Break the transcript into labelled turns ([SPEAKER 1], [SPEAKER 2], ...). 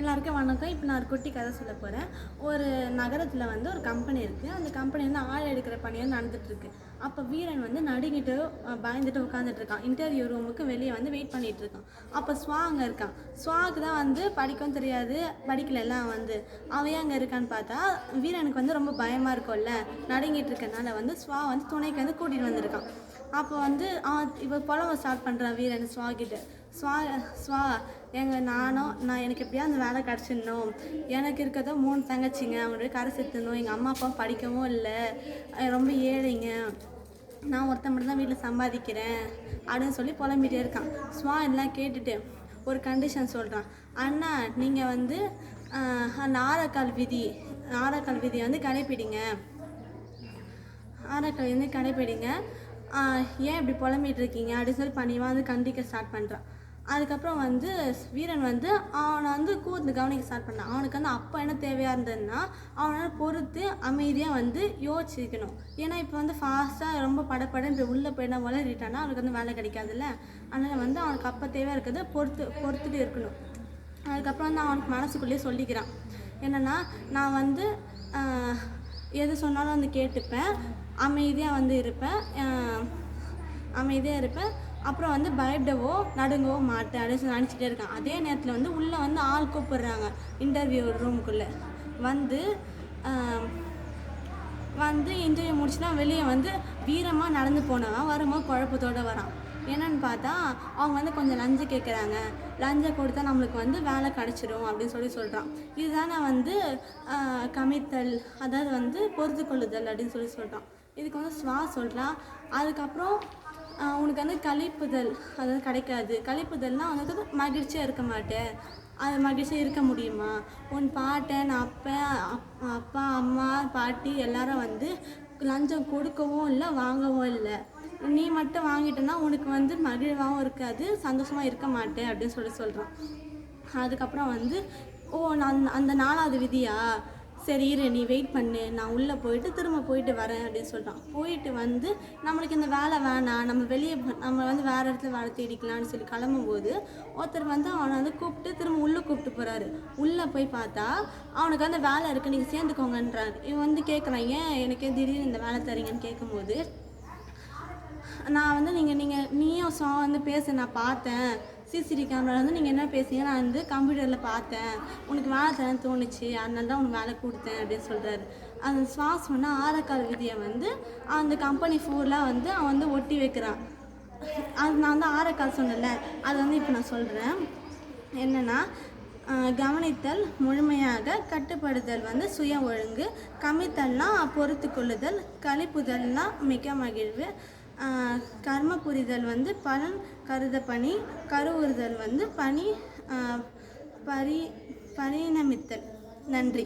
[SPEAKER 1] எல்லாருக்கும் வணக்கம். இப்போ நான் ஒரு குட்டி கதை சொல்ல போகிறேன். ஒரு நகரத்தில் வந்து ஒரு கம்பெனி இருக்குது. அந்த கம்பெனி வந்து ஆள் எடுக்கிற பணியாக நடந்துகிட்ருக்கு. அப்போ வீரன் வந்து நடுங்கிட்டு பயந்துட்டு உட்காந்துட்ருக்கான். இன்டர்வியூ ரூமுக்கு வெளியே வந்து வெயிட் பண்ணிகிட்டு இருக்கான். அப்போ ஸ்வா அங்கே இருக்கான். ஸ்வாவுக்கு தான் வந்து படிக்கவும் தெரியாது, படிக்கலெல்லாம் வந்து அவன் அங்கே இருக்கான்னு பார்த்தா வீரனுக்கு வந்து ரொம்ப பயமாக இருக்கும்ல, நடுங்கிட்டு இருக்கனால வந்து ஸ்வா வந்து துணைக்கு வந்து கூட்டிகிட்டு வந்திருக்கான். அப்போ வந்து இப்போ புலவை ஸ்டார்ட் பண்ணுறான் வீரன் ஸ்வா கிட்ட. ஸ்வா நான் எனக்கு எப்படியா அந்த வேலை கிடச்சிடணும். எனக்கு இருக்கிறதோ 3 தங்கச்சிங்க, அவங்களுடைய கரை சேர்த்துணும். எங்கள் அம்மா அப்பா படிக்கவும் இல்லை, ரொம்ப ஏழைங்க. நான் ஒருத்தன் மட்டும் தான் வீட்டில் சம்பாதிக்கிறேன் அப்படின்னு சொல்லி புலம்பிகிட்டே இருக்கான். ஸ்வா எல்லாம் கேட்டுட்டு ஒரு கண்டிஷன் சொல்கிறான். அண்ணா, நீங்கள் வந்து அந்த ஆரக்கால் விதியை வந்து கடைப்பிடிங்க. ஆரக்கால் வந்து கடைப்பிடிங்க. ஏன் இப்படி புலம்பிகிட்டு இருக்கீங்க அப்படின்னு சொல்லி பணிவாக வந்து கண்டிக்க ஸ்டார்ட் பண்ணுறான். அதுக்கப்புறம் வந்து வீரன் வந்து அவனை வந்து கூர்ந்து கவனிக்க ஸ்டார்ட் பண்ணான். அவனுக்கு வந்து அப்போ என்ன தேவையாக இருந்ததுன்னா அவனால் பொறுத்து அமைதியாக வந்து யோசிக்கணும். ஏன்னா இப்போ வந்து ஃபாஸ்ட்டாக ரொம்ப படப்படன்னு உள்ளே போயிடா வளரிட்டானா அவனுக்கு வந்து வேலை கிடைக்காதுல்ல. அதனால் வந்து அவனுக்கு அப்போ தேவையாக இருக்கிறத பொறுத்துட்டு இருக்கணும். அதுக்கப்புறம் வந்து அவனுக்கு மனசுக்குள்ளேயே சொல்லிக்கிறான். என்னென்னா, நான் வந்து எது சொன்னாலும் வந்து கேட்டுப்பேன், அமைதியாக வந்து இருப்பேன், அப்புறம் வந்து பயப்படவோ நடுங்கவோ மாட்டேன் அப்படின்னு நினச்சிட்டே இருக்கான். அதே நேரத்தில் வந்து உள்ளே வந்து ஆள் கூப்பிடுறாங்க. இன்டர்வியூ ரூமுக்குள்ளே வந்து இன்டர்வியூ முடிச்சுனா வெளியே வந்து வீரமாக நடந்து போனவன் வரும்போது குழப்பத்தோடு வரான். என்னன்னு பார்த்தா அவங்க வந்து கொஞ்சம் லஞ்சம் கேட்குறாங்க. லஞ்சம் கொடுத்தா நம்மளுக்கு வந்து வேலை கிடச்சிடும் அப்படின்னு சொல்கிறான். இதுதானே வந்து கமித்தல், அதாவது வந்து பொறுத்து கொள்ளுதல் அப்படின்னு சொல்கிறான். இதுக்கு வந்து ஸ்வா சொல்கிறான். அதுக்கப்புறம் உனக்கு வந்து கழிப்புதல் அதாவது கிடைக்காது. கழிப்புதல்னால் வந்து மகிழ்ச்சியாக இருக்க மாட்டேன், அது மகிழ்ச்சியாக இருக்க முடியுமா? உன் பாட்டன் அப்பா அம்மா பாட்டி எல்லாரும் வந்து லஞ்சம் கொடுக்கவும் இல்லை, வாங்கவும் இல்லை. நீ மட்டும் வாங்கிட்டேன்னா உனக்கு வந்து மகிழ்வாகவும் இருக்காது, சந்தோஷமாக இருக்க மாட்டேன் அப்படின்னு சொல்கிறான். அதுக்கப்புறம் வந்து நான் அந்த 4வது விதியா, சரி இரு, நீ வெயிட் பண்ணு, நான் உள்ளே திரும்ப போயிட்டு வரேன் அப்படின்னு சொல்கிறான். போயிட்டு வந்து நம்மளுக்கு இந்த வேலை வேணாம், நம்ம வந்து வேறு இடத்துல வேலை தேடிக்கலான்னு சொல்லி கிளம்பும்போது ஒருத்தர் வந்து அவனை வந்து திரும்ப உள்ளே கூப்பிட்டு போகிறாரு. உள்ளே போய் பார்த்தா அவனுக்கு வந்து வேலை இருக்குது, நீங்கள் சேர்ந்துக்கோங்கன்றார். இவன் வந்து கேட்குறான், ஏன் எனக்கு திடீர்னு இந்த வேலை தரீங்கன்னு கேட்கும்போது, நான் வந்து நீயும் வந்து பேச நான் பார்த்தேன், சிசிடிவி கேமரா வந்து நீங்கள் என்ன பேசுங்க, நான் வந்து கம்ப்யூட்டரில் பார்த்தேன், உனக்கு வேலை தரேன்னு தோணுச்சு, அதனால தான் உனக்கு வேலை கொடுத்தேன் அப்படின்னு சொல்கிறாரு. அந்த ஸ்வாஸ் சொன்ன ஆரக்கால் விதியை வந்து அந்த கம்பெனி ஃபுல்லாக வந்து அவன் வந்து ஒட்டி வைக்கிறான். அது நான் வந்து ஆரக்கால் சொன்னேன்ல, அது வந்து இப்போ நான் சொல்கிறேன். என்னென்னா, கவனித்தல் முழுமையாக, கட்டுப்படுதல் வந்து சுய ஒழுங்கு, கமித்தல்னால் பொறுத்து கொள்ளுதல், கழிப்புதல்னால் மிக மகிழ்வு, கர்ம புரிதல் வந்து பலன் கருத பணி, கருவுறுதல் வந்து பரிணமித்தல். நன்றி.